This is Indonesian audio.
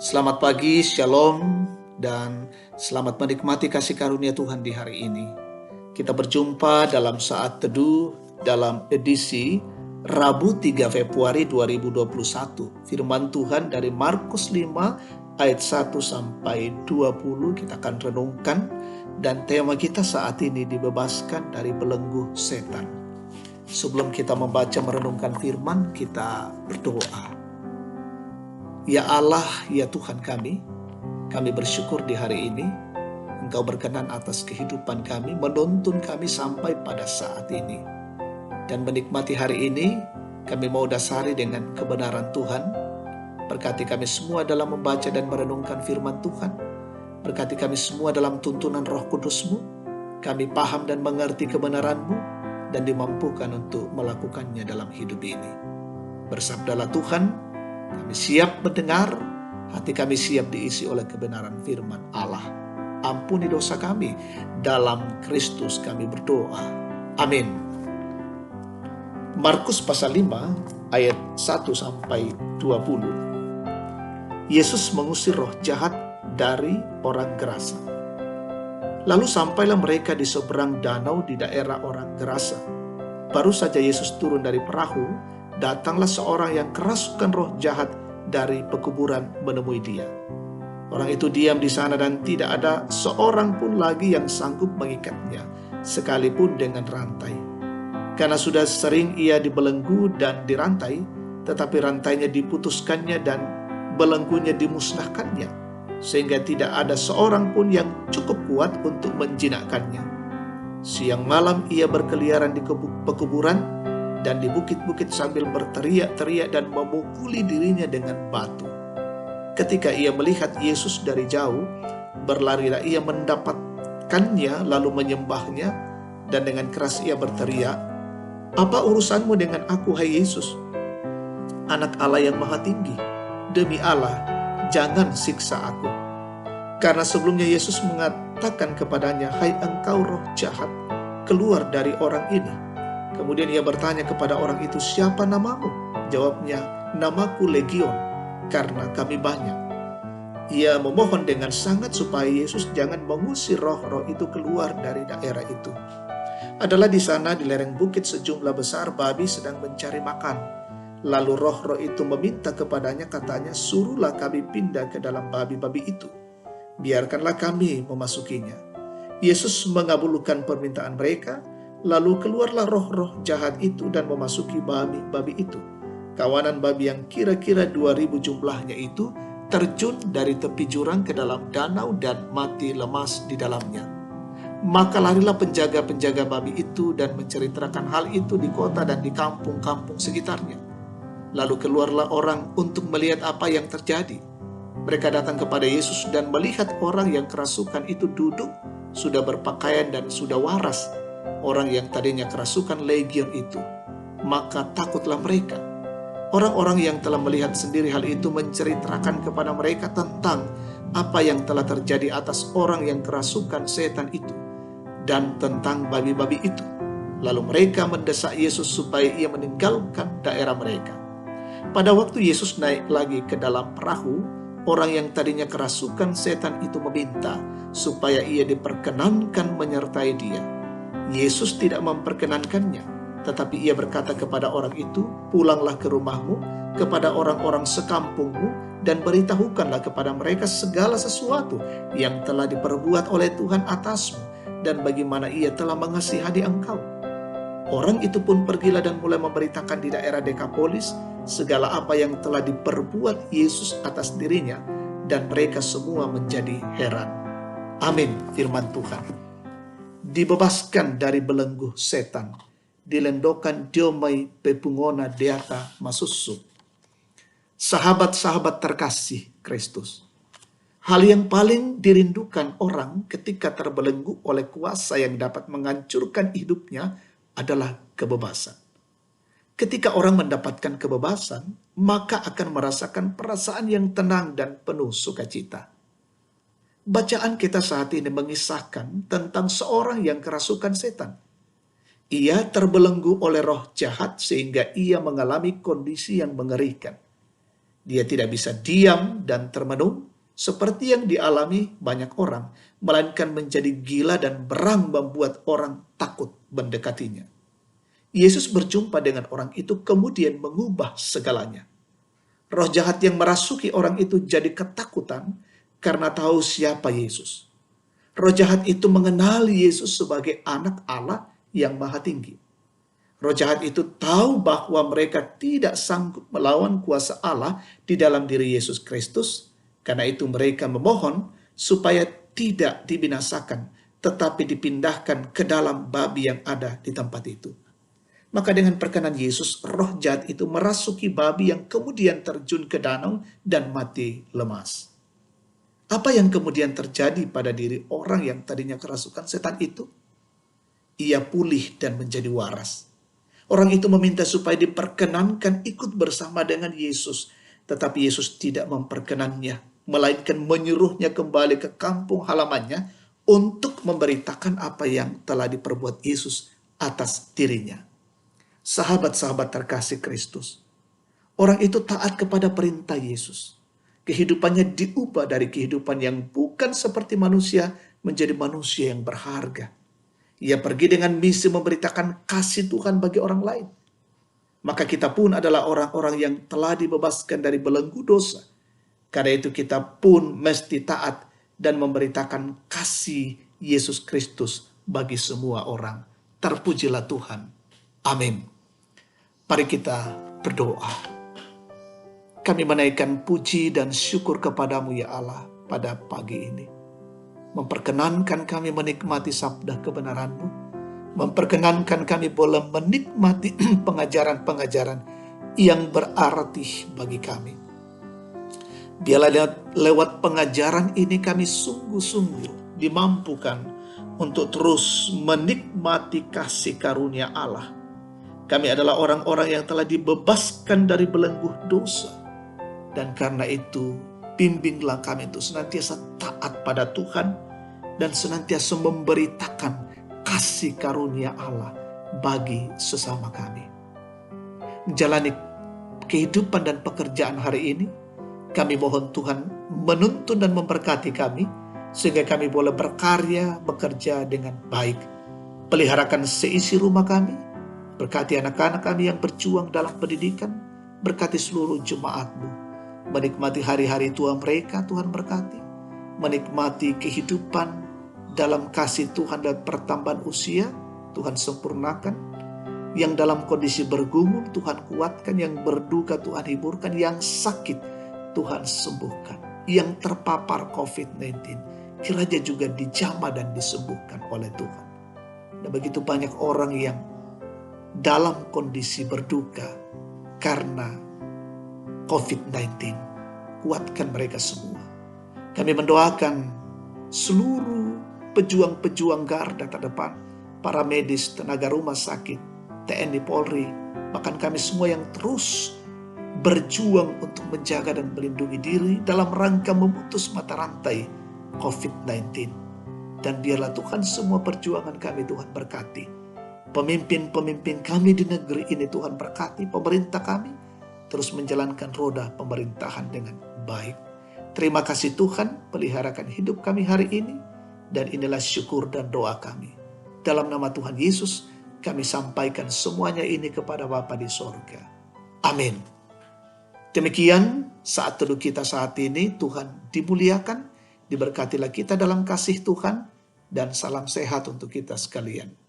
Selamat pagi, shalom, dan selamat menikmati kasih karunia Tuhan di hari ini. Kita berjumpa dalam saat teduh dalam edisi Rabu 3 Februari 2021. Firman Tuhan dari Markus 5 ayat 1 sampai 20 kita akan renungkan, dan tema kita saat ini dibebaskan dari belenggu setan. Sebelum kita membaca merenungkan firman, kita berdoa. Ya Allah, ya Tuhan kami bersyukur di hari ini Engkau berkenan atas kehidupan kami, menuntun kami sampai pada saat ini. Dan menikmati hari ini, kami mau dasari dengan kebenaran Tuhan. Berkati kami semua dalam membaca dan merenungkan firman Tuhan. Berkati kami semua dalam tuntunan Roh Kudus-Mu. Kami paham dan mengerti kebenaran-Mu dan dimampukan untuk melakukannya dalam hidup ini. Bersabdalah Tuhan, kami siap mendengar, hati kami siap diisi oleh kebenaran firman Allah. Ampuni dosa kami, dalam Kristus kami berdoa. Amin. Markus pasal 5 ayat 1 sampai 20. Yesus mengusir roh jahat dari orang Gerasa. Lalu sampailah mereka di seberang danau di daerah orang Gerasa. Baru saja Yesus turun dari perahu, datanglah seorang yang kerasukan roh jahat dari pekuburan menemui dia. Orang itu diam di sana dan tidak ada seorang pun lagi yang sanggup mengikatnya, sekalipun dengan rantai. Karena sudah sering ia dibelenggu dan dirantai, tetapi rantainya diputuskannya dan belenggunya dimusnahkannya, sehingga tidak ada seorang pun yang cukup kuat untuk menjinakkannya. Siang malam ia berkeliaran di pekuburan dan di bukit-bukit sambil berteriak-teriak dan memukuli dirinya dengan batu. Ketika ia melihat Yesus dari jauh, berlarilah ia mendapatkannya lalu menyembahnya, dan dengan keras ia berteriak, "Apa urusanmu dengan aku, hai Yesus, Anak Allah yang Maha Tinggi? Demi Allah, jangan siksa aku." Karena sebelumnya Yesus mengatakan kepadanya, "Hai engkau roh jahat, keluar dari orang ini." Kemudian ia bertanya kepada orang itu, "Siapa namamu?" Jawabnya, "Namaku Legion, karena kami banyak." Ia memohon dengan sangat supaya Yesus jangan mengusir roh-roh itu keluar dari daerah itu. Adalah di sana di lereng bukit sejumlah besar babi sedang mencari makan. Lalu roh-roh itu meminta kepadanya, katanya, "Suruhlah kami pindah ke dalam babi-babi itu. Biarkanlah kami memasukinya." Yesus mengabulkan permintaan mereka. Lalu keluarlah roh-roh jahat itu dan memasuki babi-babi itu. Kawanan babi yang kira-kira 2.000 jumlahnya itu terjun dari tepi jurang ke dalam danau dan mati lemas di dalamnya. Maka larilah penjaga-penjaga babi itu dan menceritakan hal itu di kota dan di kampung-kampung sekitarnya. Lalu keluarlah orang untuk melihat apa yang terjadi. Mereka datang kepada Yesus dan melihat orang yang kerasukan itu duduk, sudah berpakaian dan sudah waras. Orang yang tadinya kerasukan legion itu, maka takutlah mereka. Orang-orang yang telah melihat sendiri hal itu menceritakan kepada mereka tentang apa yang telah terjadi atas orang yang kerasukan setan itu dan tentang babi-babi itu. Lalu mereka mendesak Yesus supaya ia meninggalkan daerah mereka. Pada waktu Yesus naik lagi ke dalam perahu, orang yang tadinya kerasukan setan itu meminta supaya ia diperkenankan menyertai dia. Yesus tidak memperkenankannya, tetapi ia berkata kepada orang itu, "Pulanglah ke rumahmu, kepada orang-orang sekampungmu, dan beritahukanlah kepada mereka segala sesuatu yang telah diperbuat oleh Tuhan atasmu, dan bagaimana ia telah mengasihani engkau." Orang itu pun pergilah dan mulai memberitakan di daerah Dekapolis segala apa yang telah diperbuat Yesus atas dirinya, dan mereka semua menjadi heran. Amin. Firman Tuhan. Dibebaskan dari belenggu setan, dilendokan diomai pepungona deata masusu. Sahabat-sahabat terkasih Kristus, hal yang paling dirindukan orang ketika terbelenggu oleh kuasa yang dapat menghancurkan hidupnya adalah kebebasan. Ketika orang mendapatkan kebebasan, maka akan merasakan perasaan yang tenang dan penuh sukacita. Bacaan kita saat ini mengisahkan tentang seorang yang kerasukan setan. Ia terbelenggu oleh roh jahat sehingga ia mengalami kondisi yang mengerikan. Dia tidak bisa diam dan termenung seperti yang dialami banyak orang, melainkan menjadi gila dan berang membuat orang takut mendekatinya. Yesus berjumpa dengan orang itu kemudian mengubah segalanya. Roh jahat yang merasuki orang itu jadi ketakutan karena tahu siapa Yesus. Roh jahat itu mengenali Yesus sebagai anak Allah yang maha tinggi. Roh jahat itu tahu bahwa mereka tidak sanggup melawan kuasa Allah di dalam diri Yesus Kristus. Karena itu mereka memohon supaya tidak dibinasakan, tetapi dipindahkan ke dalam babi yang ada di tempat itu. Maka dengan perkenan Yesus, roh jahat itu merasuki babi yang kemudian terjun ke danau dan mati lemas. Apa yang kemudian terjadi pada diri orang yang tadinya kerasukan setan itu? Ia pulih dan menjadi waras. Orang itu meminta supaya diperkenankan ikut bersama dengan Yesus. Tetapi Yesus tidak memperkenannya, melainkan menyuruhnya kembali ke kampung halamannya untuk memberitakan apa yang telah diperbuat Yesus atas dirinya. Sahabat-sahabat terkasih Kristus, orang itu taat kepada perintah Yesus. Kehidupannya diubah dari kehidupan yang bukan seperti manusia menjadi manusia yang berharga. Ia pergi dengan misi memberitakan kasih Tuhan bagi orang lain. Maka kita pun adalah orang-orang yang telah dibebaskan dari belenggu dosa. Karena itu kita pun mesti taat dan memberitakan kasih Yesus Kristus bagi semua orang. Terpujilah Tuhan. Amin. Mari kita berdoa. Kami menaikkan puji dan syukur kepadamu ya Allah pada pagi ini. Memperkenankan kami menikmati sabda kebenaran-Mu. Memperkenankan kami boleh menikmati pengajaran-pengajaran yang berarti bagi kami. Biarlah lewat pengajaran ini kami sungguh-sungguh dimampukan untuk terus menikmati kasih karunia Allah. Kami adalah orang-orang yang telah dibebaskan dari belenggu dosa. Dan karena itu, bimbinglah kami untuk senantiasa taat pada Tuhan dan senantiasa memberitakan kasih karunia Allah bagi sesama kami. Menjalani kehidupan dan pekerjaan hari ini, kami mohon Tuhan menuntun dan memberkati kami, sehingga kami boleh berkarya, bekerja dengan baik. Peliharakan seisi rumah kami, berkati anak-anak kami yang berjuang dalam pendidikan, berkati seluruh jemaat-Mu, menikmati hari-hari tua mereka, Tuhan berkati, menikmati kehidupan dalam kasih Tuhan dan pertambahan usia, Tuhan sempurnakan, yang dalam kondisi bergumul, Tuhan kuatkan, yang berduka, Tuhan hiburkan, yang sakit, Tuhan sembuhkan, yang terpapar COVID-19, kiranya juga dijamah dan disembuhkan oleh Tuhan. Dan begitu banyak orang yang dalam kondisi berduka karena COVID-19. Kuatkan mereka semua. Kami mendoakan seluruh pejuang-pejuang garda terdepan, para medis, tenaga rumah sakit, TNI, Polri, bahkan kami semua yang terus berjuang untuk menjaga dan melindungi diri dalam rangka memutus mata rantai COVID-19. Dan biarlah Tuhan semua perjuangan kami Tuhan berkati. Pemimpin-pemimpin kami di negeri ini Tuhan berkati, pemerintah kami terus menjalankan roda pemerintahan dengan baik. Terima kasih Tuhan, peliharakan hidup kami hari ini, dan inilah syukur dan doa kami. Dalam nama Tuhan Yesus, kami sampaikan semuanya ini kepada Bapa di sorga. Amin. Demikian saat teduh kita saat ini, Tuhan dimuliakan, diberkatilah kita dalam kasih Tuhan, dan salam sehat untuk kita sekalian.